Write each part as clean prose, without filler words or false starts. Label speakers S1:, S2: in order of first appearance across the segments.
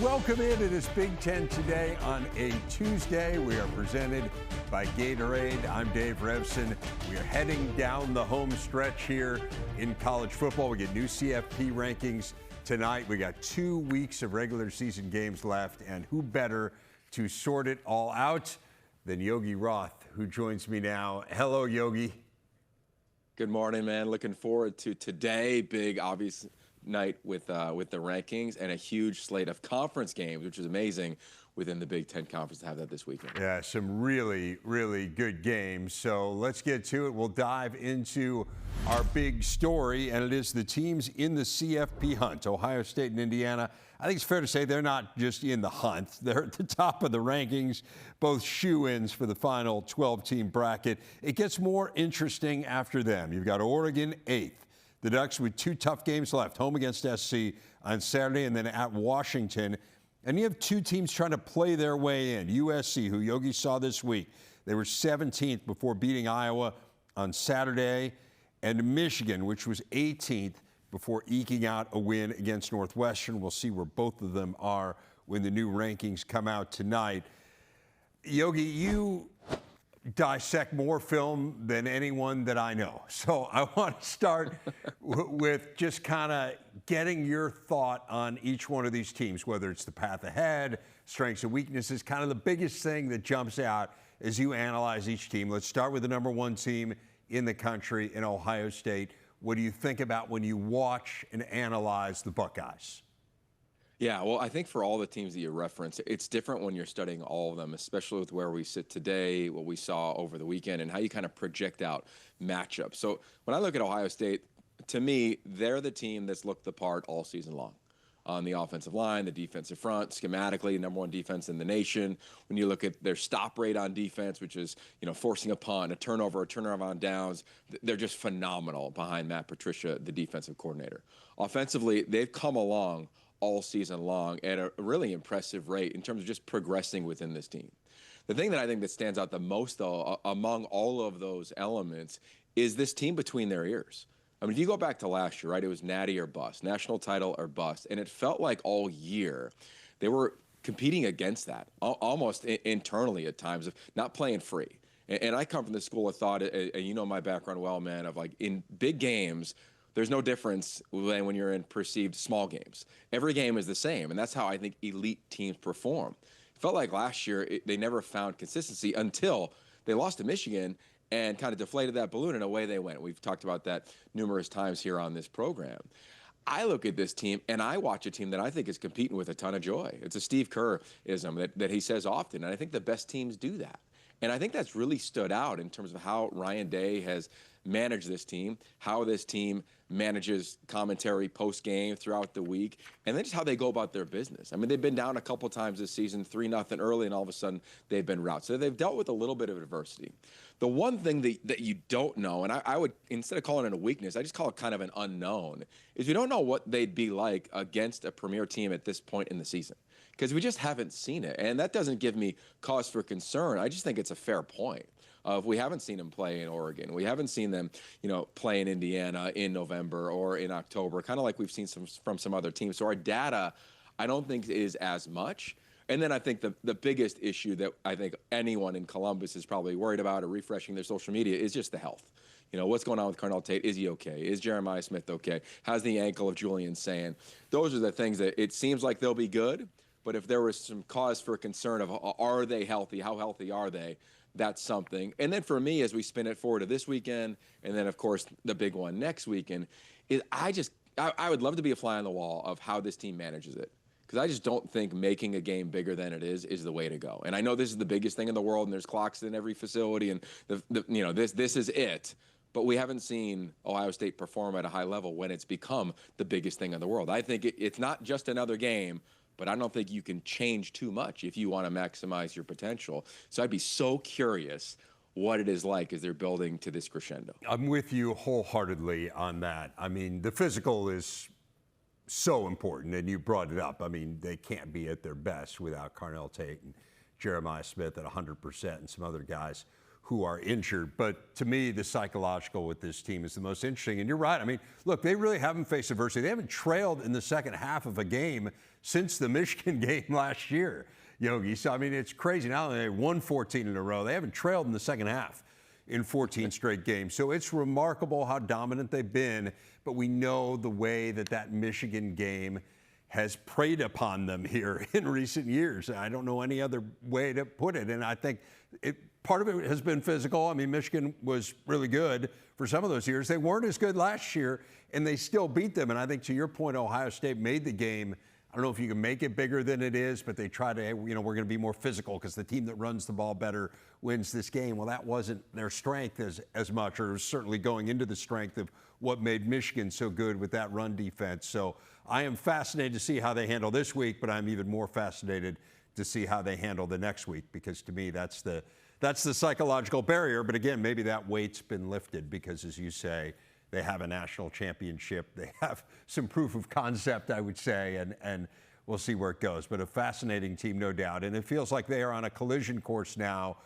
S1: Welcome into this Big Ten Today on a Tuesday. We are presented by Gatorade. I'm Dave Revson. We are heading down the home stretch here in college football. We get new CFP rankings tonight. We got 2 weeks of regular season games left, and who better to sort it all out than Yogi Roth, who joins me now. Hello, Yogi.
S2: Good morning, man. Looking forward to today. Big, obvious night with the rankings and a huge slate of conference games, which is amazing within the Big Ten Conference to have that this weekend.
S1: Yeah, some really, really good games. So let's get to it. We'll dive into our big story, and it is the teams in the CFP hunt, Ohio State and Indiana. I think it's fair to say they're not just in the hunt. They're at the top of the rankings, both shoo-ins for the final 12-team bracket. It gets more interesting after them. You've got Oregon 8th. The Ducks with 2 tough games left, home against SC on Saturday and then at Washington. And you have 2 teams trying to play their way in. USC, who Yogi saw this week, they were 17th before beating Iowa on Saturday, and Michigan, which was 18th before eking out a win against Northwestern. We'll see where both of them are when the new rankings come out tonight. Yogi, you dissect more film than anyone that I know. So I want to start with just kind of getting your thought on each one of these teams, whether it's the path ahead, strengths and weaknesses, kind of the biggest thing that jumps out as you analyze each team. Let's start with the number 1 team in the country in Ohio State. What do you think about when you watch and analyze the Buckeyes?
S2: Yeah, well, I think for all the teams that you referenced, it's different when you're studying all of them, especially with where we sit today, what we saw over the weekend, and how you kind of project out matchups. So when I look at Ohio State, to me, they're the team that's looked the part all season long. On the offensive line, the defensive front, schematically, number 1 defense in the nation. When you look at their stop rate on defense, which is, forcing a punt, a turnover on downs, they're just phenomenal behind Matt Patricia, the defensive coordinator. Offensively, they've come along all season long at a really impressive rate in terms of just progressing within this team. The thing that I think that stands out the most, though, among all of those elements is this team between their ears. I mean, if you go back to last year, right, it was natty or bust, national title or bust, and it felt like all year they were competing against that, almost internally at times, of not playing free. And I come from the school of thought, and you know my background well, man, of like in big games, there's no difference when you're in perceived small games. Every game is the same, and that's how I think elite teams perform. It felt like last year they never found consistency until they lost to Michigan and kind of deflated that balloon, and away they went. We've talked about that numerous times here on this program. I look at this team, and I watch a team that I think is competing with a ton of joy. It's a Steve Kerr-ism that he says often, and I think the best teams do that. And I think that's really stood out in terms of how Ryan Day has managed this team, how this team manages commentary post-game throughout the week, and then just how they go about their business. I mean, they've been down a couple times this season, 3-0 early, and all of a sudden they've been routed. So they've dealt with a little bit of adversity. The one thing that you don't know, and I would, instead of calling it a weakness, I just call it kind of an unknown, is we don't know what they'd be like against a premier team at this point in the season, because we just haven't seen it. And that doesn't give me cause for concern. I just think it's a fair point. We haven't seen them play in Oregon. We haven't seen them, play in Indiana in November or in October, kind of like we've seen from some other teams. So our data, I don't think, is as much. And then I think the biggest issue that I think anyone in Columbus is probably worried about or refreshing their social media is just the health. What's going on with Carnell Tate? Is he okay? Is Jeremiah Smith okay? How's the ankle of Julian Sand? Those are the things that it seems like they'll be good. But if there was some cause for concern of are they healthy? How healthy are they? That's something. And then for me, as we spin it forward to this weekend, and then, of course, the big one next weekend, is I would love to be a fly on the wall of how this team manages it. Because I just don't think making a game bigger than it is the way to go. And I know this is the biggest thing in the world, and there's clocks in every facility, and this is it. But we haven't seen Ohio State perform at a high level when it's become the biggest thing in the world. I think it's not just another game, but I don't think you can change too much if you want to maximize your potential. So I'd be so curious what it is like as they're building to this crescendo.
S1: I'm with you wholeheartedly on that. I mean, the physical is so important, and you brought it up. I mean, they can't be at their best without Carnell Tate and Jeremiah Smith at 100% and some other guys who are injured. But to me, the psychological with this team is the most interesting. And you're right. I mean, look, they really haven't faced adversity. They haven't trailed in the second half of a game since the Michigan game last year, Yogi. So, I mean, it's crazy. Now they won 14 in a row. They haven't trailed in the second half in 14 straight games. So it's remarkable how dominant they've been. But we know the way that Michigan game has preyed upon them here in recent years. I don't know any other way to put it. And I think part of it has been physical. I mean, Michigan was really good for some of those years. They weren't as good last year, and they still beat them. And I think, to your point, Ohio State made the game. I don't know if you can make it bigger than it is, but they try to, we're going to be more physical because the team that runs the ball better wins this game. Well, that wasn't their strength as much, or it was certainly going into the strength of what made Michigan so good with that run defense. So I am fascinated to see how they handle this week, but I'm even more fascinated to see how they handle the next week, because to me, that's the psychological barrier. But again, maybe that weight's been lifted because, as you say, they have a national championship. They have some proof of concept, I would say, and we'll see where it goes. But a fascinating team, no doubt. And it feels like they are on a collision course now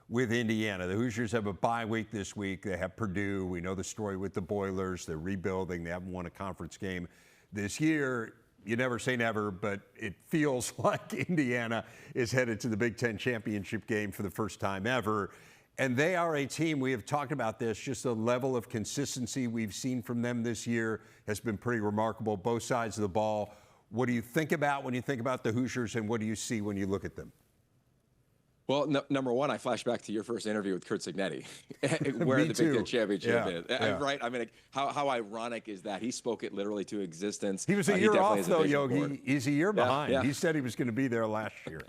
S1: with Indiana. The Hoosiers have a bye week this week. They have Purdue. We know the story with the Boilers. They're rebuilding. They haven't won a conference game this year. You never say never, but it feels like Indiana is headed to the Big Ten championship game for the first time ever. And they are a team, we have talked about this, just the level of consistency we've seen from them this year has been pretty remarkable, both sides of the ball. What do you think about when you think about the Hoosiers, and what do you see when you look at them?
S2: Well, number one, I flash back to your first interview with Curt Cignetti, where the Big Ten championship is.
S1: Yeah.
S2: Right? I mean, how ironic is that? He spoke it literally to existence.
S1: He was a year off, though, Yogi. He's a year behind.
S2: Yeah.
S1: He said he was going to be there last year.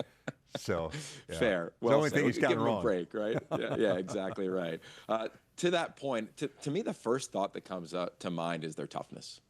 S1: So
S2: fair.
S1: Well, the only thing he's gotten wrong.
S2: Give him a break, right? Yeah, exactly right. To that point, to me, the first thought that comes up to mind is their toughness.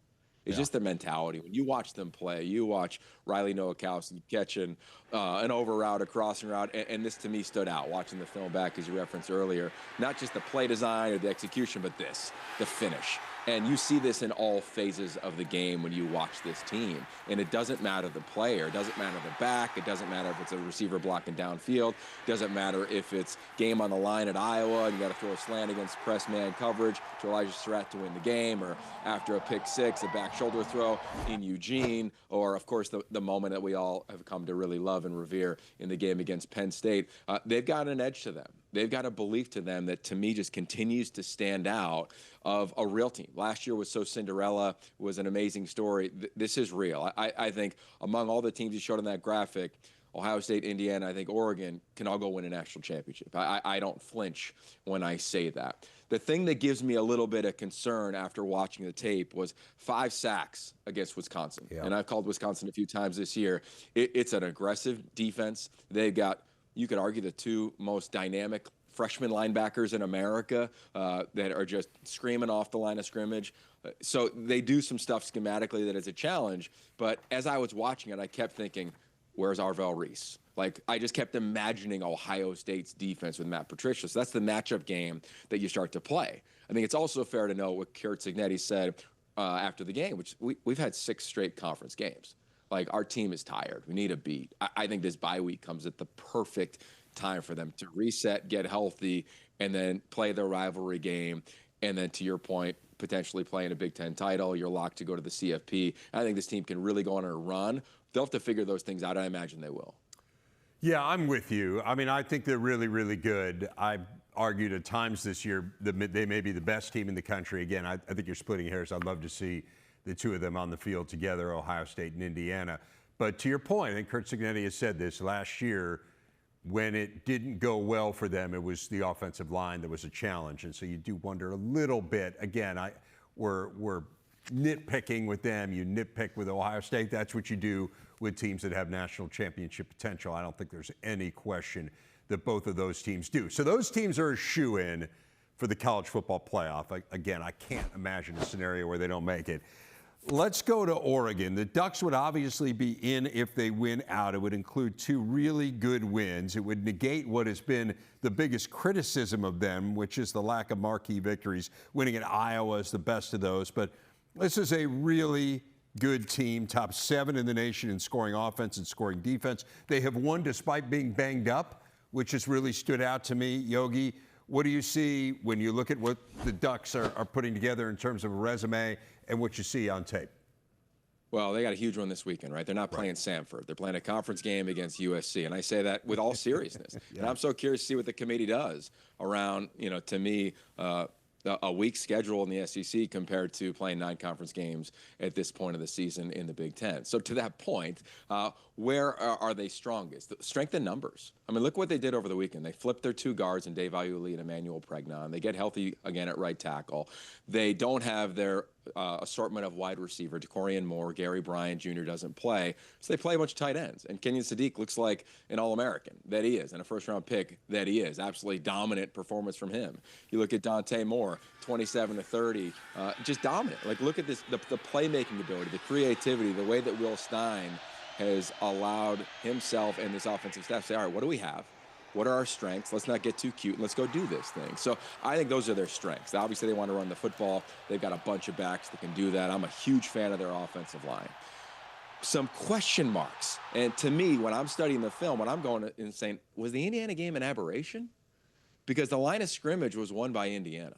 S2: It's just their mentality. When you watch them play, you watch Riley Nowakowski catching an over route, a crossing route, and this to me stood out watching the film back, as you referenced earlier. Not just the play design or the execution, but the finish. And you see this in all phases of the game when you watch this team. And it doesn't matter the player. It doesn't matter the back. It doesn't matter if it's a receiver blocking downfield. It doesn't matter if it's game on the line at Iowa and you got to throw a slant against press man coverage to Elijah Surratt to win the game, or after a pick six, a back shoulder throw in Eugene, or, of course, the moment that we all have come to really love and revere in the game against Penn State. They've got an edge to them. They've got a belief to them that, to me, just continues to stand out of a real team. Last year was so Cinderella, was an amazing story. This is real. I think among all the teams you showed on that graphic, Ohio State, Indiana, I think Oregon can all go win a national championship. I don't flinch when I say that. The thing that gives me a little bit of concern after watching the tape was 5 sacks against Wisconsin. Yeah. And I've called Wisconsin a few times this year. It's an aggressive defense. They've got, you could argue, the 2 most dynamic freshman linebackers in America that are just screaming off the line of scrimmage. So they do some stuff schematically that is a challenge. But as I was watching it, I kept thinking, where's Arvell Reese? Like, I just kept imagining Ohio State's defense with Matt Patricia. So that's the matchup game that you start to play. I think it's also fair to note what Curt Cignetti said after the game, which we've had 6 straight conference games. Like, our team is tired. We need a beat. I think this bye week comes at the perfect time for them to reset, get healthy, and then play their rivalry game. And then, to your point, potentially playing a Big Ten title. You're locked to go to the CFP. I think this team can really go on a run. They'll have to figure those things out. I imagine they will.
S1: Yeah, I'm with you. I mean, I think they're really, really good. I've argued at times this year that they may be the best team in the country. Again, I think you're splitting hairs. I'd love to see the 2 of them on the field together, Ohio State and Indiana. But to your point, I think Curt Cignetti has said this last year, when it didn't go well for them, it was the offensive line that was a challenge. And so you do wonder a little bit. Again, we're nitpicking with them. You nitpick with Ohio State. That's what you do with teams that have national championship potential. I don't think there's any question that both of those teams do. So those teams are a shoo-in for the college football playoff. Again, I can't imagine a scenario where they don't make it. Let's go to Oregon. The Ducks would obviously be in if they win out. It would include 2 really good wins. It would negate what has been the biggest criticism of them, which is the lack of marquee victories. Winning at Iowa is the best of those. But this is a really good team, top 7 in the nation in scoring offense and scoring defense. They have won despite being banged up, which has really stood out to me. Yogi, What do you see when you look at what the Ducks are putting together in terms of a resume and what you see on tape?
S2: Well, they got a huge one this weekend, right? They're not playing Samford. They're playing a conference game against USC, and I say that with all seriousness.
S1: Yeah.
S2: And I'm so curious to see what the committee does around, to me, a weak schedule in the SEC compared to playing 9 conference games at this point of the season in the Big Ten. So to that point, where are they strongest? Strength in numbers. I mean, look what they did over the weekend. They flipped their 2 guards in Dave Ayuli and Emmanuel Pregnon. They get healthy again at right tackle. They don't have their assortment of wide receiver. DeCorian Moore, Gary Bryant Jr. doesn't play, so they play a bunch of tight ends. And Kenyon Sadiq looks like an All-American, that he is, and a first-round pick, that he is. Absolutely dominant performance from him. You look at Dante Moore, 27 to 30, just dominant. Like, look at this, the playmaking ability, the creativity, the way that Will Stein has allowed himself and this offensive staff to say, all right, what do we have? What are our strengths? Let's not get too cute, and let's go do this thing. So I think those are their strengths. Obviously, they want to run the football. They've got a bunch of backs that can do that. I'm a huge fan of their offensive line. Some question marks. And to me, when I'm studying the film, when I'm going and saying, was the Indiana game an aberration? Because the line of scrimmage was won by Indiana.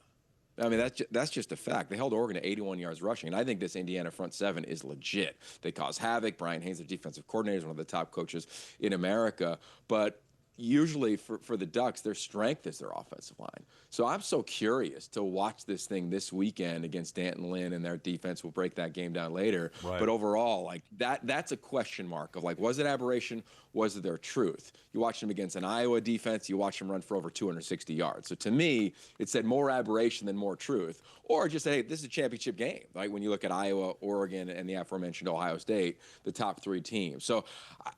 S2: I mean, that's just a fact. They held Oregon to 81 yards rushing, and I think this Indiana front 7 is legit. They cause havoc. Brian Haynes, their defensive coordinator, is one of the top coaches in America. But usually for the Ducks, their strength is their offensive line. So I'm so curious to watch this thing this weekend against Danton Lynn, and their defense will break that game down later. Right. But overall, like that's a question mark of, like, was it aberration? Was it their truth? You watch them against an Iowa defense, you watch them run for over 260 yards. So to me, it said more aberration than more truth. Or just say, hey, this is a championship game, right? When you look at Iowa, Oregon, and the aforementioned Ohio State, the top 3 teams. So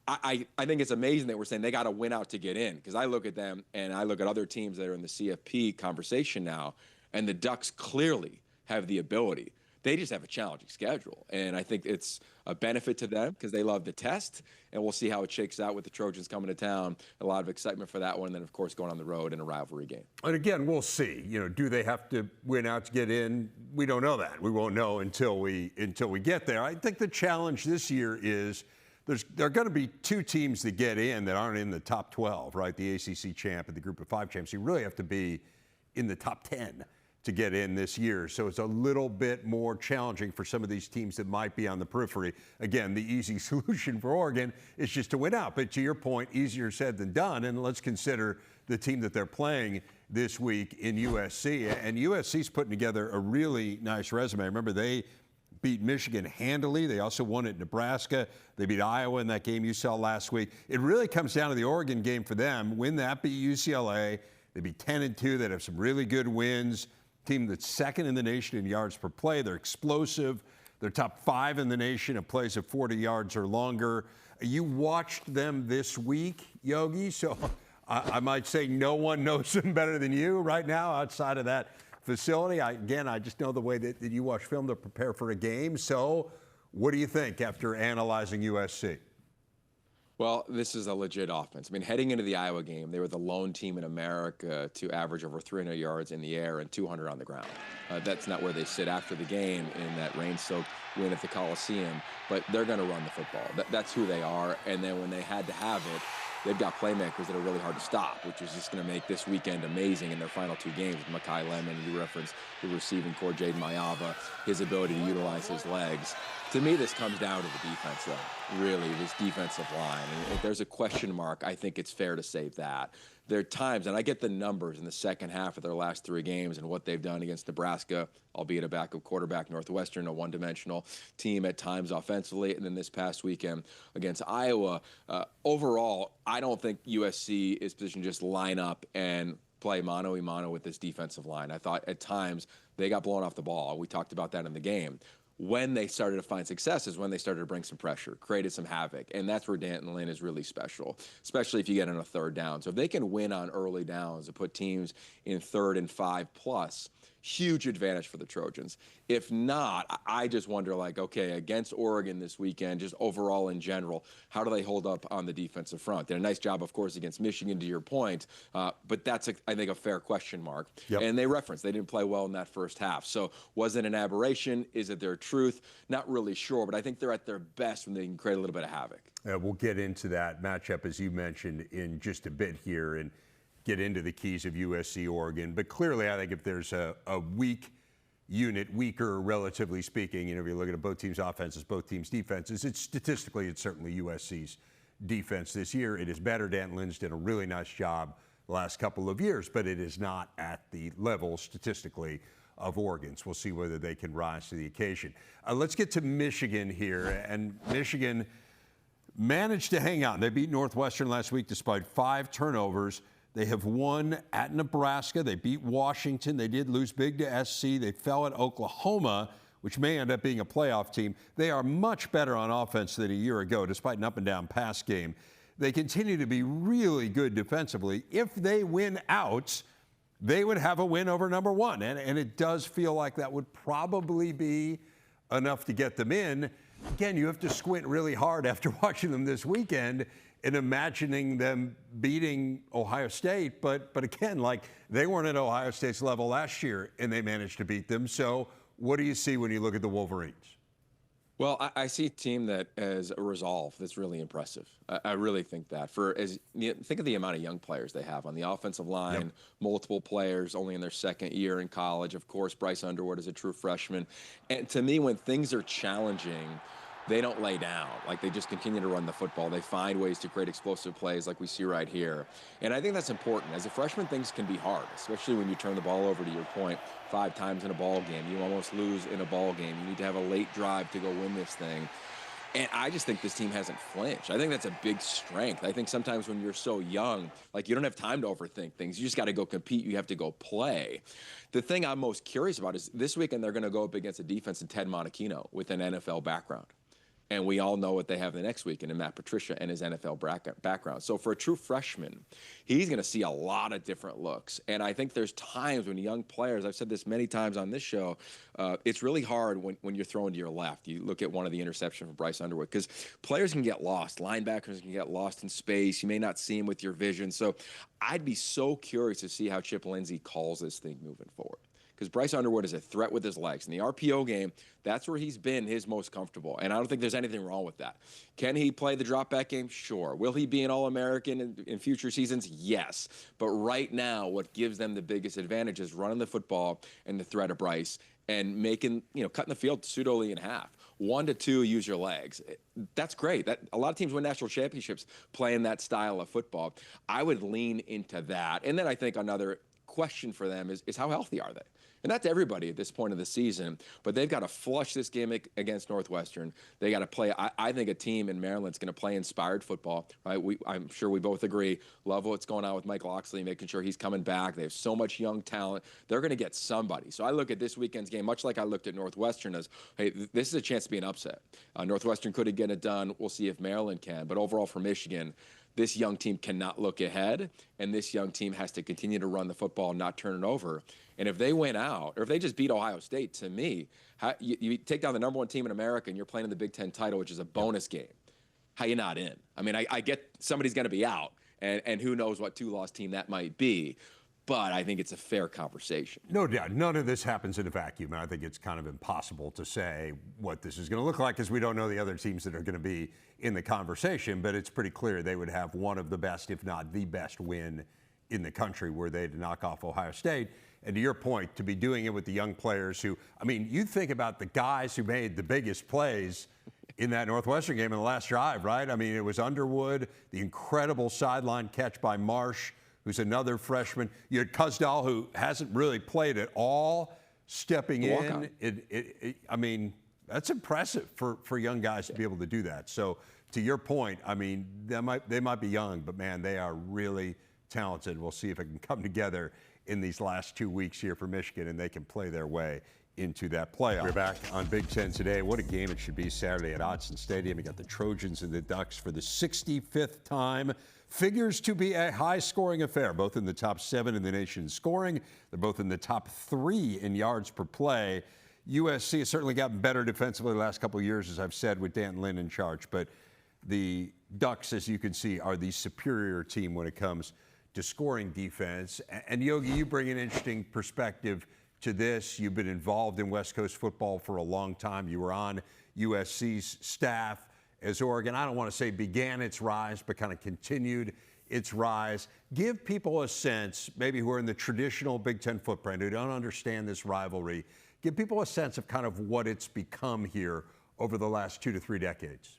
S2: I think it's amazing that we're saying they got to win out to get in, because I look at them and I look at other teams that are in the CFP conversation now, and the Ducks clearly have the ability. They just have a challenging schedule, and I think it's a benefit to them because they love the test, and we'll see how it shakes out with the Trojans coming to town. A lot of excitement for that one, and then, of course, going on the road in a rivalry game.
S1: And again, we'll see. Do they have to win out to get in? We don't know that. We won't know until we get there. I think the challenge this year is there are going to be 2 teams that get in that aren't in the top 12, right? The ACC champ and the Group of 5 champs. You really have to be in the top 10 to get in this year. So it's a little bit more challenging for some of these teams that might be on the periphery. Again, the easy solution for Oregon is just to win out. But to your point, easier said than done. And let's consider the team that they're playing this week in USC. And USC's putting together a really nice resume. Remember, they beat Michigan handily. They also won at Nebraska. They beat Iowa in that game you saw last week. It really comes down to the Oregon game for them. Win that, beat UCLA. They'd be 10-2. They'd have some really good wins. Team that's 2nd in the nation in yards per play. They're explosive. They're top 5 in the nation in plays of 40 yards or longer. You watched them this week, Yogi, so I might say no one knows them better than you right now outside of that facility. I just know the way that you watch film to prepare for a game. So what do you think after analyzing USC?
S2: Well, this is a legit offense. I mean, heading into the Iowa game, they were the lone team in America to average over 300 yards in the air and 200 on the ground. That's not where they sit after the game in that rain-soaked win at the Coliseum, but they're going to run the football. That's who they are, and then when they had to have it, they've got playmakers that are really hard to stop, which is just going to make this weekend amazing in their final 2 games. Makai Lemon, you referenced the receiving core, Jaden Mayava, his ability to utilize his legs. To me, this comes down to the defense, though, really, this defensive line. And if there's a question mark, I think it's fair to say that. There are times, and I get the numbers in the second half of their last 3 games and what they've done against Nebraska, albeit a backup quarterback, Northwestern, a one-dimensional team at times offensively, and then this past weekend against Iowa. Overall, I don't think USC is positioned to just line up and play mano-a-mano with this defensive line. I thought at times they got blown off the ball. We talked about that in the game. When they started to find success is when they started to bring some pressure, created some havoc, and that's where Danton Lynn is really special, especially if you get on a 3rd down. So if they can win on early downs and put teams in 3rd and 5+, huge advantage for the Trojans. If not, I just wonder, like, okay, against Oregon this weekend, just overall in general, how do they hold up on the defensive front? They did a nice job, of course, against Michigan, to your point, but that's, I think, a fair question mark. Yep. And they referenced they didn't play well in that first half. So was it an aberration? Is it their truth? Not really sure, but I think they're at their best when they can create a little bit of havoc.
S1: We'll get into that matchup, as you mentioned, in just a bit here. And get into the keys of USC, Oregon. But clearly, I think if there's a weak unit, weaker relatively speaking, if you're looking at both teams' offenses, both teams' defenses, it's certainly USC's defense this year. It is better. Dan Lynn's done a really nice job the last couple of years, but it is not at the level statistically of Oregon's. We'll see whether they can rise to the occasion. Let's get to Michigan here, and Michigan managed to hang out. They beat Northwestern last week despite 5 turnovers. They have won at Nebraska. They beat Washington. They did lose big to SC. They fell at Oklahoma, which may end up being a playoff team. They are much better on offense than a year ago, despite an up-and-down pass game. They continue to be really good defensively. If they win out, they would have a win over number 1. And it does feel like that would probably be enough to get them in. Again, you have to squint really hard after watching them this weekend and imagining them beating Ohio State. But again, like, they weren't at Ohio State's level last year, and they managed to beat them. So what do you see when you look at the Wolverines?
S2: Well, I see a team that has a resolve that's really impressive. I really think that. Think of the amount of young players they have on the offensive line, yep. Multiple players only in their second year in college. Of course, Bryce Underwood is a true freshman. And to me, when things are challenging, they don't lay down. Like, they just continue to run the football. They find ways to create explosive plays like we see right here. And I think that's important. As a freshman, things can be hard, especially when you turn the ball over, to your point, 5 times in a ball game. You almost lose in a ball game. You need to have a late drive to go win this thing. And I just think this team hasn't flinched. I think that's a big strength. I think sometimes when you're so young, like, you don't have time to overthink things. You just got to go compete. You have to go play. The thing I'm most curious about is this weekend they're going to go up against a defense in Ted Monachino with an NFL background. And we all know what they have the next weekend in Matt Patricia and his NFL background. So for a true freshman, he's going to see a lot of different looks. And I think there's times when young players, I've said this many times on this show, it's really hard when you're throwing to your left. You look at one of the interceptions from Bryce Underwood, because players can get lost. Linebackers can get lost in space. You may not see him with your vision. So I'd be so curious to see how Chip Lindsey calls this thing moving forward. Because Bryce Underwood is a threat with his legs. In the RPO game, that's where he's been his most comfortable. And I don't think there's anything wrong with that. Can he play the drop-back game? Sure. Will he be an All-American in future seasons? Yes. But right now, what gives them the biggest advantage is running the football and the threat of Bryce and making, cutting the field pseudo-ly in half. 1 to 2, use your legs. That's great. A lot of teams win national championships playing that style of football. I would lean into that. And then I think another question for them is how healthy are they? And that's everybody at this point of the season. But they've got to flush this game against Northwestern. They got to play. I think a team in Maryland's going to play inspired football. Right? I'm sure we both agree. Love what's going on with Michael Oxley, making sure he's coming back. They have so much young talent. They're going to get somebody. So I look at this weekend's game, much like I looked at Northwestern, as, hey, this is a chance to be an upset. Northwestern could get it done. We'll see if Maryland can. But overall for Michigan, this young team cannot look ahead, and this young team has to continue to run the football and not turn it over. And if they win out, or if they just beat Ohio State, to me, you take down the number 1 team in America and you're playing in the Big Ten title, which is a bonus game. How you not in? I mean, I get somebody's going to be out, and who knows what 2-loss team that might be. But I think it's a fair conversation.
S1: No doubt. None of this happens in a vacuum. And I think it's kind of impossible to say what this is going to look like, because we don't know the other teams that are going to be in the conversation. But it's pretty clear they would have one of the best, if not the best, win in the country were they to knock off Ohio State. And to your point, to be doing it with the young players who, I mean, you think about the guys who made the biggest plays in that Northwestern game in the last drive, right? I mean, it was Underwood, the incredible sideline catch by Marsh, who's another freshman. You had Kuzdal, who hasn't really played at all, stepping in. I mean, that's impressive for young guys to be able to do that. So to your point, I mean, they might be young, but man, they are really talented. We'll see if it can come together in these last 2 weeks here for Michigan, and they can play their way into that playoff. We're back on Big Ten today. What a game it should be Saturday at Autzen Stadium. You got the Trojans and the Ducks for the 65th time. Figures to be a high-scoring affair, both in the top 7 in the nation in scoring. They're both in the top 3 in yards per play. USC has certainly gotten better defensively the last couple of years, as I've said, with Dan Lynn in charge. But the Ducks, as you can see, are the superior team when it comes to scoring defense. And Yogi, you bring an interesting perspective to this. You've been involved in West Coast football for a long time. You were on USC's staff as Oregon, I don't want to say began its rise, but kind of continued its rise. Give people a sense, maybe who are in the traditional Big Ten footprint, who don't understand this rivalry, give people a sense of kind of what it's become here over the last 2 to 3 decades.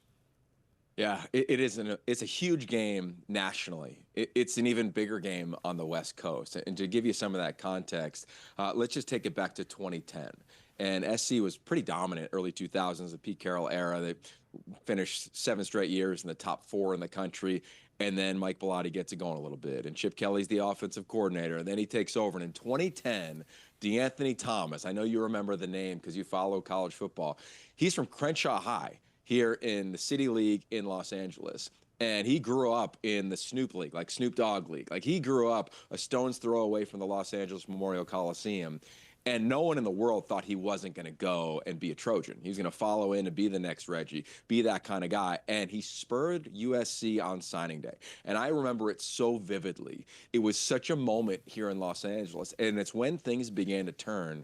S2: Yeah, it's a huge game nationally. It's an even bigger game on the West Coast. And to give you some of that context, let's just take it back to 2010. And SC was pretty dominant early 2000s, the Pete Carroll era. They finished 7 straight years in the top 4 in the country. And then Mike Bellotti gets it going a little bit. And Chip Kelly's the offensive coordinator. And then he takes over. And in 2010, DeAnthony Thomas, I know you remember the name because you follow college football. He's from Crenshaw High here in the City League in Los Angeles. And he grew up in the Snoop League, like Snoop Dogg League. Like he grew up a stone's throw away from the Los Angeles Memorial Coliseum. And no one in the world thought he wasn't going to go and be a Trojan. He was going to follow in and be the next Reggie, be that kind of guy. And he spurred USC on signing day. And I remember it so vividly. It was such a moment here in Los Angeles. And it's when things began to turn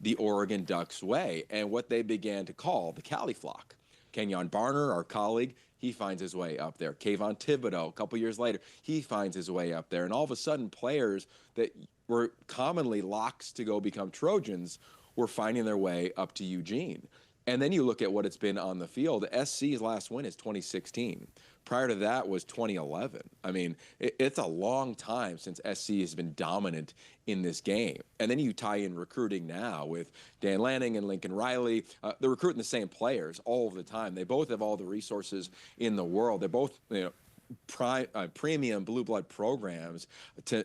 S2: the Oregon Ducks' way and what they began to call the Cali Flock. Kenyon Barner, our colleague, he finds his way up there. Kayvon Thibodeau, a couple years later, he finds his way up there. And all of a sudden, players that were commonly locks to go become Trojans were finding their way up to Eugene. And then you look at what it's been on the field. SC's last win is 2016. Prior to that was 2011. I mean, it's a long time since SC has been dominant in this game. And then you tie in recruiting now with Dan Lanning and Lincoln Riley. They're recruiting the same players all of the time. They both have all the resources in the world. They're both, premium blue blood programs,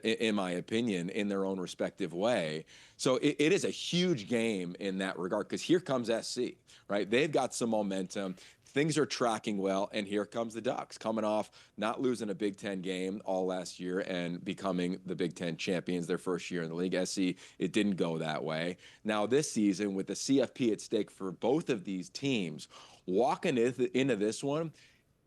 S2: in my opinion, in their own respective way. So it is a huge game in that regard because here comes SC, right? They've got some momentum. Things are tracking well, and here comes the Ducks, coming off not losing a Big Ten game all last year and becoming the Big Ten champions their first year in the league. SC, it didn't go that way. Now this season, with the CFP at stake for both of these teams, walking into this one,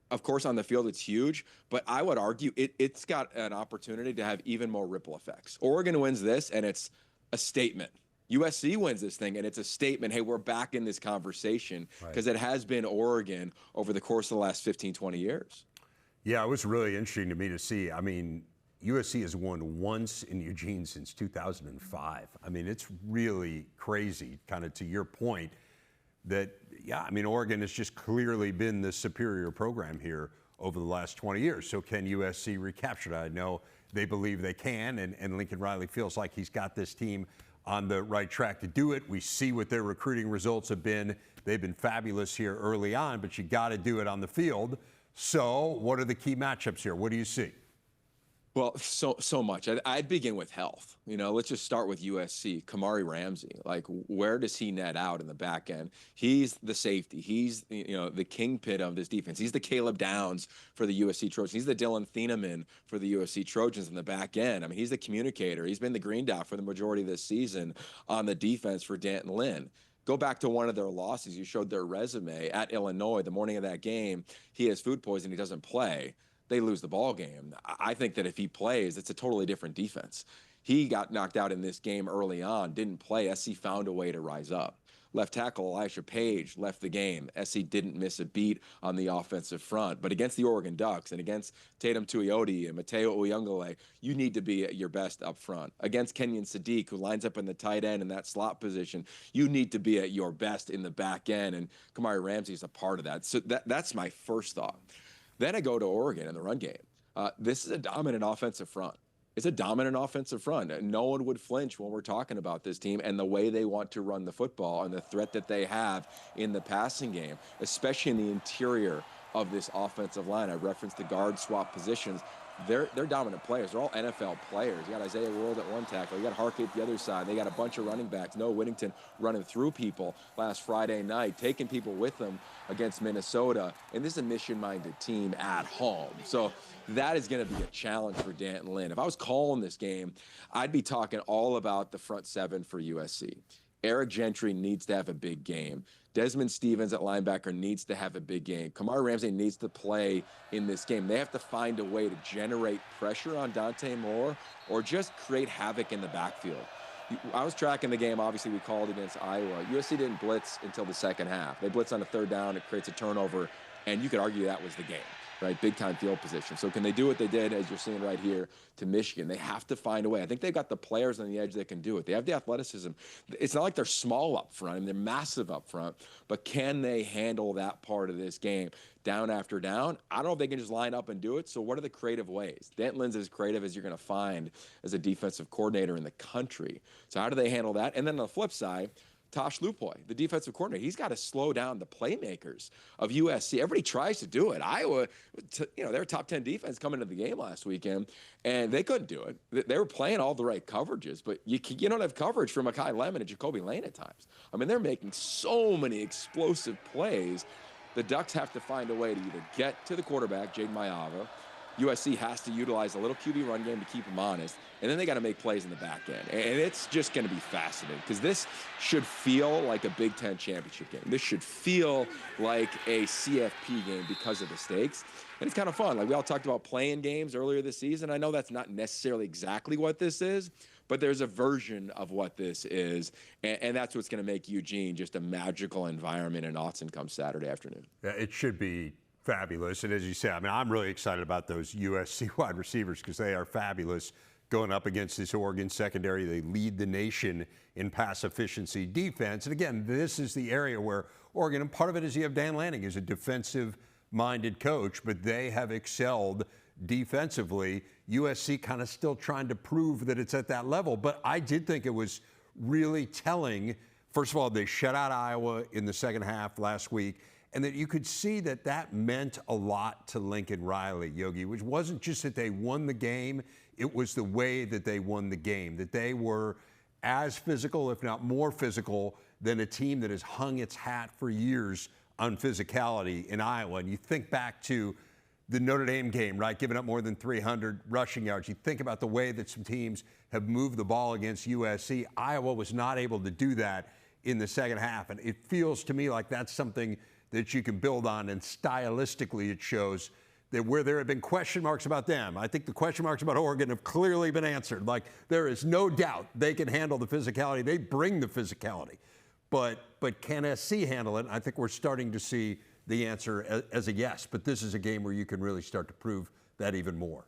S2: of course, on the field, it's huge, but I would argue it's got an opportunity to have even more ripple effects. Oregon wins this, and it's a statement. USC wins this thing, and it's a statement, hey, we're back in this conversation because it has been Oregon over the course of the last 15, 20 years.
S1: Yeah, it was really interesting to me to see. I mean, USC has won once in Eugene since 2005. I mean, it's really crazy, kind of to your point, that, yeah, I mean, Oregon has just clearly been the superior program here over the last 20 years. So can USC recapture it? I know they believe they can, and Lincoln Riley feels like he's got this team on the right track to do it. We see what their recruiting results have been. They've been fabulous here early on, but you got to do it on the field. So what are the key matchups here? What do you see?
S2: Well, so much. I'd begin with health. Let's just start with USC. Kamari Ramsey, like, where does he net out in the back end? He's the safety. He's, the kingpin of this defense. He's the Caleb Downs for the USC Trojans. He's the Dylan Thieneman for the USC Trojans in the back end. I mean, he's the communicator. He's been the green dot for the majority of this season on the defense for Danton Lynn. Go back to one of their losses. You showed their resume at Illinois. The morning of that game, he has food poisoning. He doesn't play. They lose the ball game. I think that if he plays, it's a totally different defense. He got knocked out in this game early on, didn't play. SC found a way to rise up. Left tackle Elisha Page left the game. SC didn't miss a beat on the offensive front. But against the Oregon Ducks and against Tatum Tuioti and Mateo Uyunglele, you need to be at your best up front. Against Kenyon Sadiq, who lines up in the tight end in that slot position, you need to be at your best in the back end. And Kamari Ramsey is a part of that. So that's my first thought. Then I go to Oregon in the run game. This is a dominant offensive front. It's a dominant offensive front. No one would flinch when we're talking about this team and the way they want to run the football and the threat that they have in the passing game, especially in the interior of this offensive line. I referenced the guard swap positions. They're dominant players. They're all NFL players. You got Isaiah World at one tackle. You got Harkett the other side. They got a bunch of running backs. Noah Whittington running through people last Friday night, taking people with them against Minnesota. And this is a mission-minded team at home. So that is going to be a challenge for Danton Lynn. If I was calling this game, I'd be talking all about the front seven for USC. Eric Gentry needs to have a big game. Desmond Stevens at linebacker needs to have a big game. Kamari Ramsey needs to play in this game. They have to find a way to generate pressure on Dante Moore or just create havoc in the backfield. I was tracking the game. Obviously, we called against Iowa. USC didn't blitz until the second half. They blitz on a third down. It creates a turnover, and you could argue that was the game. right? Big-time field position. So can they do what they did, as you're seeing right here, to Michigan? They have to find a way. I think they've got the players on the edge that can do it. They have the athleticism. It's not like they're small up front. I mean, they're massive up front. But can they handle that part of this game down after down? I don't know if they can just line up and do it. So what are the creative ways? Denton's as creative as you're going to find as a defensive coordinator in the country. So how do they handle that? And then on the flip side, Tosh Lupoy, the defensive coordinator, he's got to slow down the playmakers of USC. Everybody tries to do it. Iowa, they're a top 10 defense coming into the game last weekend, and they couldn't do it. They were playing all the right coverages, but you don't have coverage for Makai Lemon and Jacoby Lane at times. I mean, they're making so many explosive plays. The Ducks have to find a way to either get to the quarterback, Jaden Mayava. USC has to utilize a little QB run game to keep them honest, and then they got to make plays in the back end. And it's just going to be fascinating because this should feel like a Big Ten championship game. This should feel like a CFP game because of the stakes. And it's kind of fun. Like we all talked about playing games earlier this season. I know that's not necessarily exactly what this is, but there's a version of what this is, and that's what's going to make Eugene just a magical environment in Autzen come Saturday afternoon.
S1: Yeah, it should be fabulous. And as you say, I mean, I'm really excited about those USC wide receivers because they are fabulous going up against this Oregon secondary. They lead the nation in pass efficiency defense. And again, this is the area where Oregon, and part of it is you have Dan Lanning, who's a defensive-minded coach, but they have excelled defensively. USC kind of still trying to prove that it's at that level. But I did think it was really telling. First of all, they shut out Iowa in the second half last week. And that you could see that that meant a lot to Lincoln Riley, Yogi, which wasn't just that they won the game, it was the way that they won the game, that they were as physical, if not more physical, than a team that has hung its hat for years on physicality in Iowa. And you think back to the Notre Dame game, right, giving up more than 300 rushing yards. You think about the way that some teams have moved the ball against USC. Iowa was not able to do that in the second half. And it feels to me like that's something that you can build on, and stylistically it shows that where there have been question marks about them, I think the question marks about Oregon have clearly been answered. Like, there is no doubt they can handle the physicality. They bring the physicality. But can SC handle it? I think we're starting to see the answer as a yes. But this is a game where you can really start to prove that even more.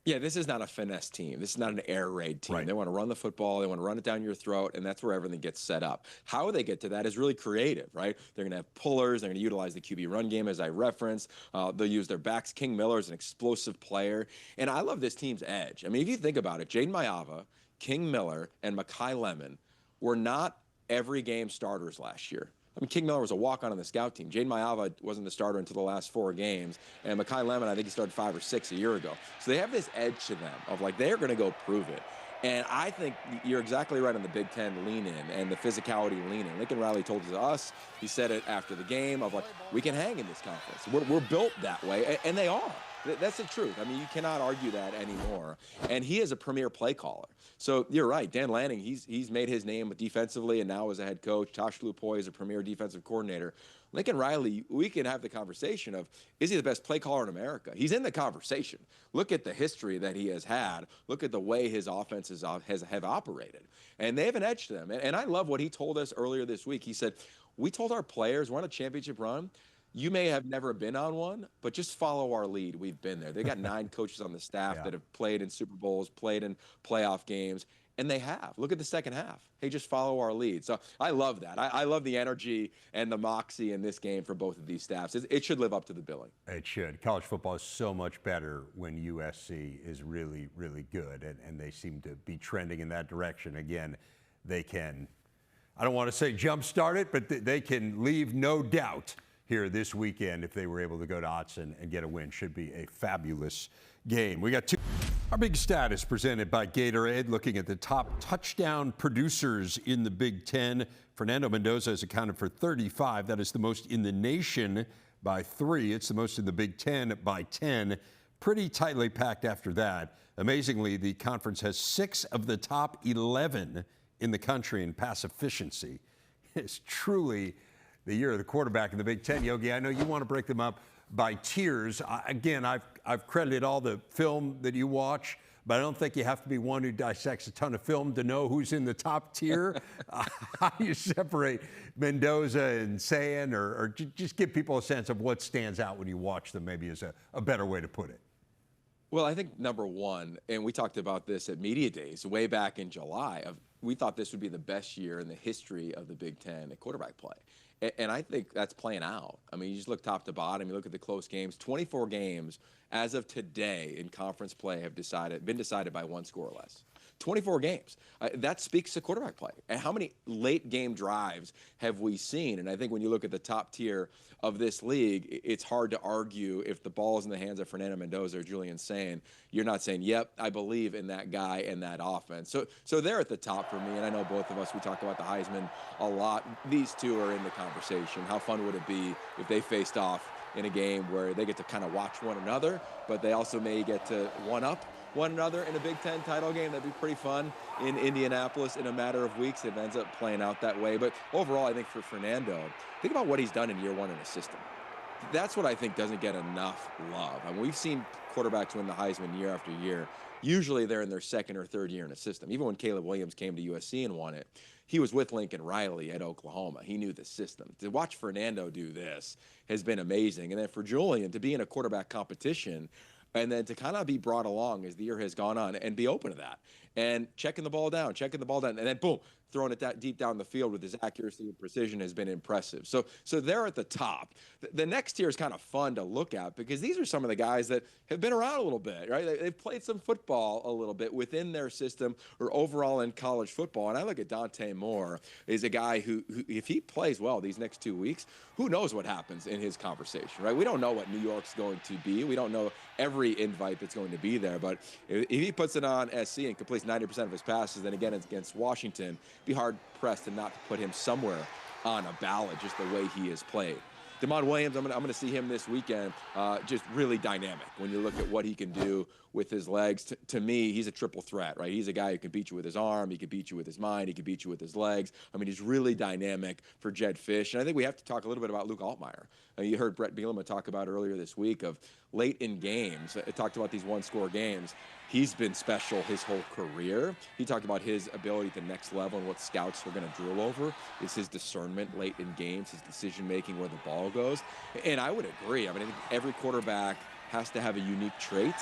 S2: Yeah, this is not a finesse team. This is not an air raid team.
S1: Right.
S2: They want to run the football. They want to run it down your throat, and that's where everything gets set up. How they get to that is really creative, right? They're going to have pullers. They're going to utilize the QB run game, as I referenced. They'll use their backs. King Miller is an explosive player. And I love this team's edge. I mean, if you think about it, Jaden Mayava, King Miller, and Makai Lemon were not every game starters last year. I mean, King Miller was a walk-on on the scout team. Jaden Mayava wasn't the starter until the last 4 games. And Makai Lemon, I think he started 5 or 6 a year ago. So they have this edge to them of, like, they're going to go prove it. And I think you're exactly right on the Big Ten lean in and the physicality lean in. Lincoln Riley told us, he said it after the game, of like, we can hang in this conference. We're built that way, and they are. That's the truth. I mean, you cannot argue that anymore. And he is a premier play caller. So you're right. Dan Lanning, he's made his name defensively and now as a head coach. Tosh Lupoy is a premier defensive coordinator. Lincoln Riley, we can have the conversation of, is he the best play caller in America? He's in the conversation. Look at the history that he has had. Look at the way his offenses have operated. And they have an edge to them. And I love what he told us earlier this week. He said, we told our players, we're on a championship run. You may have never been on one, but just follow our lead. We've been there. They got 9 coaches on the staff that have played in Super Bowls, played in playoff games, and they have. Look at the second half. Hey, just follow our lead. So I love that. I love the energy and the moxie in this game for both of these staffs. It should live up to the billing.
S1: It should. College football is so much better when USC is really, really good, and they seem to be trending in that direction. Again, they can, I don't want to say jumpstart it, but they can leave no doubt here this weekend if they were able to go to Autzen and get a win. Should be a fabulous game. We got our big status presented by Gatorade, looking at the top touchdown producers in the Big Ten. Fernando Mendoza has accounted for 35. That is the most in the nation by 3. It's the most in the Big Ten by 10. Pretty tightly packed after that. Amazingly, the conference has 6 of the top 11 in the country in pass efficiency. It's truly the year of the quarterback in the Big Ten. Yogi, I know you want to break them up by tiers. Again, I've credited all the film that you watch, but I don't think you have to be one who dissects a ton of film to know who's in the top tier. How do you separate Mendoza and Sayin, or just give people a sense of what stands out when you watch them, maybe is a better way to put it?
S2: Well, I think number one, and we talked about this at Media Days way back in July, we thought this would be the best year in the history of the Big Ten at quarterback play. And I think that's playing out. I mean, you just look top to bottom, you look at the close games. 24 games as of today in conference play have been decided by one score or less. 24 games. That speaks to quarterback play. And how many late game drives have we seen? And I think when you look at the top tier of this league, it's hard to argue if the ball is in the hands of Fernando Mendoza or Julian Sayin. You're not saying, yep, I believe in that guy and that offense. So they're at the top for me. And I know both of us, we talk about the Heisman a lot. These two are in the conversation. How fun would it be if they faced off in a game where they get to kind of watch one another, but they also may get to one-up one another in a Big Ten title game? That'd be pretty fun in Indianapolis in a matter of weeks. It ends up playing out that way. But overall, I think for Fernando, think about what he's done in year one in a system. That's what I think doesn't get enough love. I mean, we've seen quarterbacks win the Heisman year after year. Usually they're in their second or third year in a system. Even when Caleb Williams came to USC and won it, he was with Lincoln Riley at Oklahoma. He knew the system. To watch Fernando do this has been amazing. And then for Julian to be in a quarterback competition and then to kind of be brought along as the year has gone on and be open to that and checking the ball down, and then boom, throwing it that deep down the field with his accuracy and precision has been impressive. So they're at the top. The next tier is kind of fun to look at because these are some of the guys that have been around a little bit, right? They've played some football a little bit within their system or overall in college football. And I look at Dante Moore as a guy who if he plays well these next 2 weeks, who knows what happens in his conversation, right? We don't know what New York's going to be. We don't know every invite that's going to be there. But if he puts it on SC and completes 90% of his passes, then again against Washington, be hard pressed to not put him somewhere on a ballot just the way he has played. Demond Williams, I'm going to see him this weekend, just really dynamic when you look at what he can do with his legs. To me, he's a triple threat, right? He's a guy who can beat you with his arm, he can beat you with his mind, he can beat you with his legs. I mean, he's really dynamic for Jed Fish. And I think we have to talk a little bit about Luke Altmaier. You heard Brett Bielema talk about earlier this week of late in games. It talked about these one-score games. He's been special his whole career. He talked about his ability to next level and what scouts are going to drill over is his discernment late in games, his decision-making, where the ball goes. And I would agree. I mean, I think every quarterback has to have a unique trait.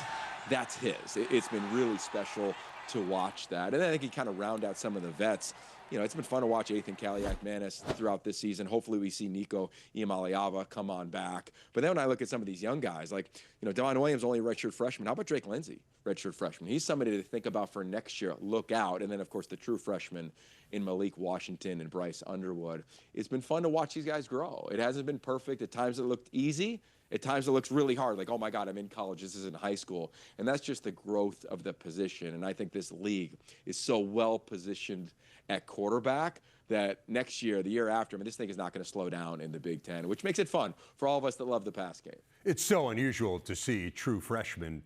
S2: That's his. It's been really special to watch that. And I think he kind of round out some of the vets. You know, it's been fun to watch Ethan Kaliak-Manis throughout this season. Hopefully we see Nico Iamaleava come on back. But then when I look at some of these young guys, like, you know, Demond Williams, only a redshirt freshman. How about Drake Lindsey, redshirt freshman? He's somebody to think about for next year. Look out. And then, of course, the true freshman in Malik Washington and Bryce Underwood. It's been fun to watch these guys grow. It hasn't been perfect. At times it looked easy. At times it looks really hard, like, oh my God, I'm in college, this isn't high school. And that's just the growth of the position. And I think this league is so well positioned at quarterback that next year, the year after, I mean, this thing is not going to slow down in the Big Ten, which makes it fun for all of us that love the pass game.
S1: It's so unusual to see true freshmen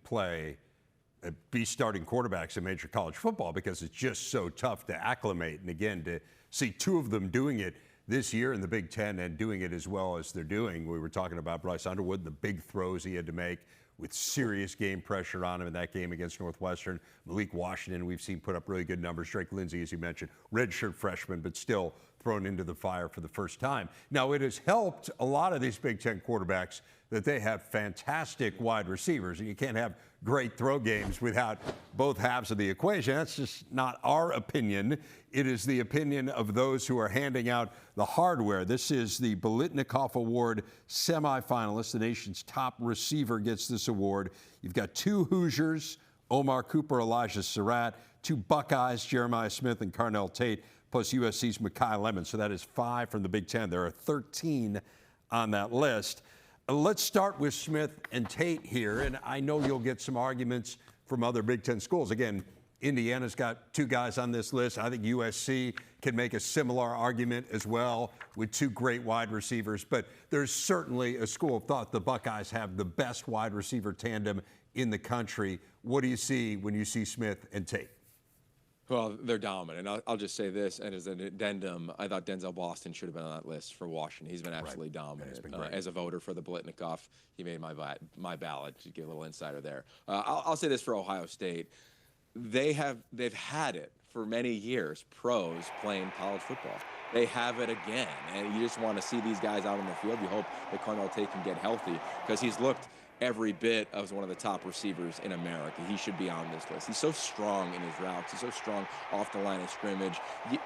S1: be starting quarterbacks in major college football because it's just so tough to acclimate. And again, to see two of them doing it this year in the Big Ten and doing it as well as they're doing. We were talking about Bryce Underwood and the big throws he had to make with serious game pressure on him in that game against Northwestern. Malik Washington, we've seen put up really good numbers. Drake Lindsey, as you mentioned, redshirt freshman, but still thrown into the fire for the first time. Now, it has helped a lot of these Big Ten quarterbacks that they have fantastic wide receivers, and you can't have great throw games without both halves of the equation. That's just not our opinion. It is the opinion of those who are handing out the hardware. This is the Biletnikoff Award semifinalist. The nation's top receiver gets this award. You've got two Hoosiers, Omar Cooper, Elijah Surratt, two Buckeyes, Jeremiah Smith and Carnell Tate, plus USC's Mekhi Lemon. So that is 5 from the Big Ten. There are 13 on that list. Let's start with Smith and Tate here, and I know you'll get some arguments from other Big Ten schools. Again, Indiana's got 2 guys on this list. I think USC can make a similar argument as well with 2 great wide receivers, but there's certainly a school of thought the Buckeyes have the best wide receiver tandem in the country. What do you see when you see Smith and Tate?
S2: Well, they're dominant. And I'll just say this, and as an addendum, I thought Denzel Boston should have been on that list for Washington. He's been absolutely dominant. As a voter for the Biletnikoff, he made my ballot to get a little insider there. I'll say this for Ohio State. they've had it for many years, pros playing college football. They have it again, and you just want to see these guys out on the field. You hope that Carnell Tate can get healthy, because he's looked every bit as one of the top receivers in America. He should be on this list. He's so strong in his routes. He's so strong off the line of scrimmage.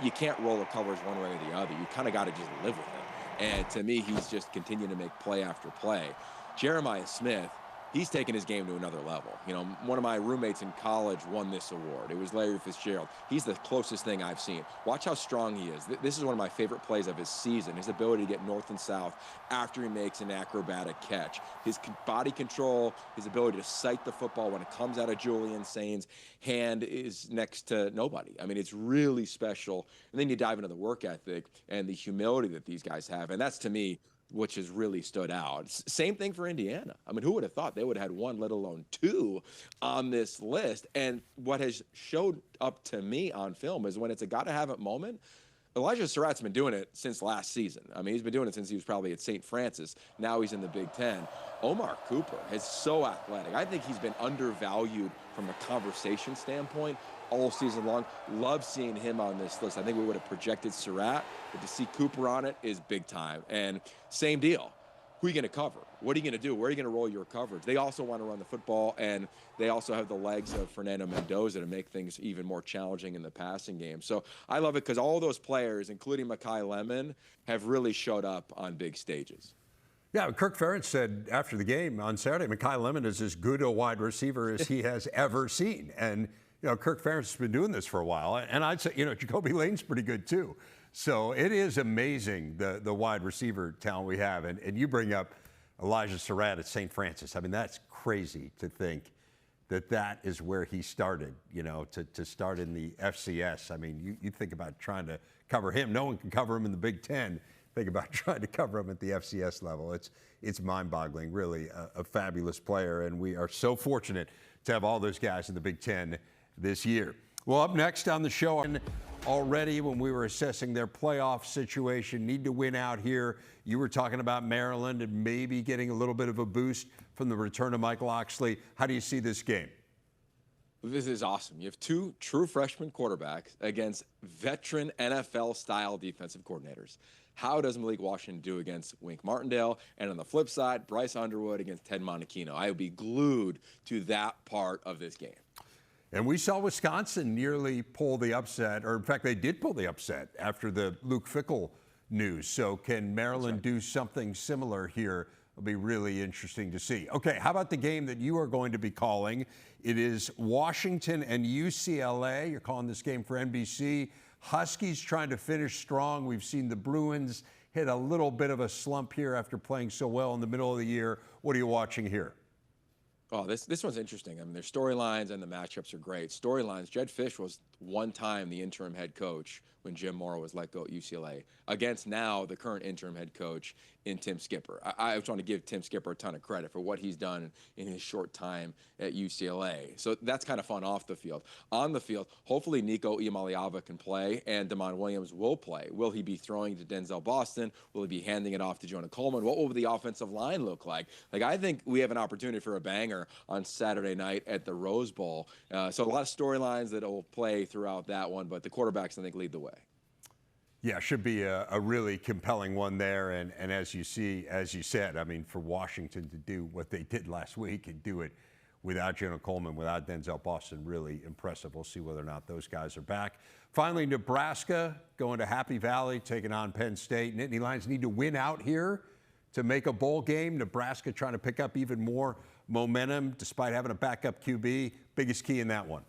S2: You can't roll the covers one way or the other. You kind of got to just live with it. And to me, he's just continuing to make play after play. Jeremiah Smith, he's taken his game to another level. You know, one of my roommates in college won this award. It was Larry Fitzgerald. He's the closest thing I've seen. Watch how strong he is. This is one of my favorite plays of his season, his ability to get north and south after he makes an acrobatic catch. His body control, his ability to sight the football when it comes out of Julian Sain's hand is next to nobody. I mean, it's really special. And then you dive into the work ethic and the humility that these guys have. And that's, to me, which has really stood out. Same thing for Indiana. I mean, who would have thought they would have had one, let alone two, on this list? And what has showed up to me on film is when it's a gotta-have-it moment, Elijah Surratt's been doing it since last season. I mean, he's been doing it since he was probably at St. Francis. Now he's in the Big Ten. Omar Cooper is so athletic. I think he's been undervalued from a conversation standpoint all season long. Love seeing him on this list. I think we would have projected Surratt, but to see Cooper on it is big time. And same deal. Who are you going to cover? What are you going to do? Where are you going to roll your coverage? They also want to run the football, and they also have the legs of Fernando Mendoza to make things even more challenging in the passing game. So I love it because all those players, including Mekhi Lemon, have really showed up on big stages.
S1: Yeah, Kirk Ferentz said after the game on Saturday, Mekhi Lemon is as good a wide receiver as he has ever seen. And you know, Kirk Ferentz has been doing this for a while, and I'd say, you know, Jacoby Lane's pretty good too. So it is amazing the wide receiver talent we have, and you bring up Elijah Surratt at St. Francis. I mean, that's crazy to think that is where he started. You know, to start in the FCS. I mean, you think about trying to cover him. No one can cover him in the Big Ten. Think about trying to cover him at the FCS level. It's mind-boggling. Really, a fabulous player, and we are so fortunate to have all those guys in the Big Ten this year. Well, up next on the show, already when we were assessing their playoff situation, need to win out here. You were talking about Maryland and maybe getting a little bit of a boost from the return of Michael Oxley. How do you see this game?
S2: This is awesome. You have two true freshman quarterbacks against veteran NFL-style defensive coordinators. How does Malik Washington do against Wink Martindale? And on the flip side, Bryce Underwood against Ted Monachino. I would be glued to that part of this game.
S1: And we saw Wisconsin nearly pull the upset, or in fact, they did pull the upset after the Luke Fickell news. So can Maryland do something similar here? It'll be really interesting to see. Okay, how about the game that you are going to be calling? It is Washington and UCLA. You're calling this game for NBC. Huskies trying to finish strong. We've seen the Bruins hit a little bit of a slump here after playing so well in the middle of the year. What are you watching here?
S2: Oh, this one's interesting. I mean, their storylines and the matchups are great. Storylines, Jed Fish was one time the interim head coach when Jim Mora was let go at UCLA, against now the current interim head coach in Tim Skipper. I just want to give Tim Skipper a ton of credit for what he's done in his short time at UCLA. So that's kind of fun off the field. On the field, hopefully Nico Iamaleava can play and Damon Williams will play. Will he be throwing to Denzel Boston? Will he be handing it off to Jonah Coleman? What will the offensive line look like? Like, I think we have an opportunity for a banger on Saturday night at the Rose Bowl. So a lot of storylines that will play throughout that one, but the quarterbacks, I think, lead the way.
S1: Yeah, should be a really compelling one there. And as you said, I mean, for Washington to do what they did last week and do it without Jonah Coleman, without Denzel Boston, really impressive. We'll see whether or not those guys are back. Finally, Nebraska going to Happy Valley, taking on Penn State. Nittany Lions need to win out here to make a bowl game. Nebraska trying to pick up even more momentum despite having a backup QB. Biggest key in that one.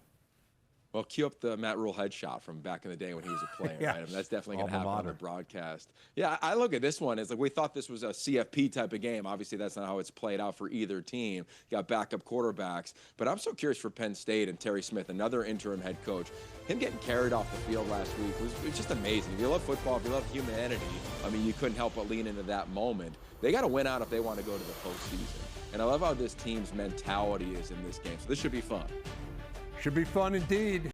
S2: Well, cue up the Matt Rule headshot from back in the day when he was a player.
S1: Yeah.
S2: Right? I mean, that's definitely going to happen on the broadcast. Yeah, I look at this one as like we thought this was a CFP type of game. Obviously, that's not how it's played out for either team. You got backup quarterbacks. But I'm so curious for Penn State and Terry Smith, another interim head coach. Him getting carried off the field last week was just amazing. If you love football, if you love humanity, I mean, you couldn't help but lean into that moment. They got to win out if they want to go to the postseason. And I love how this team's mentality is in this game. So this should be fun.
S1: Should be fun indeed.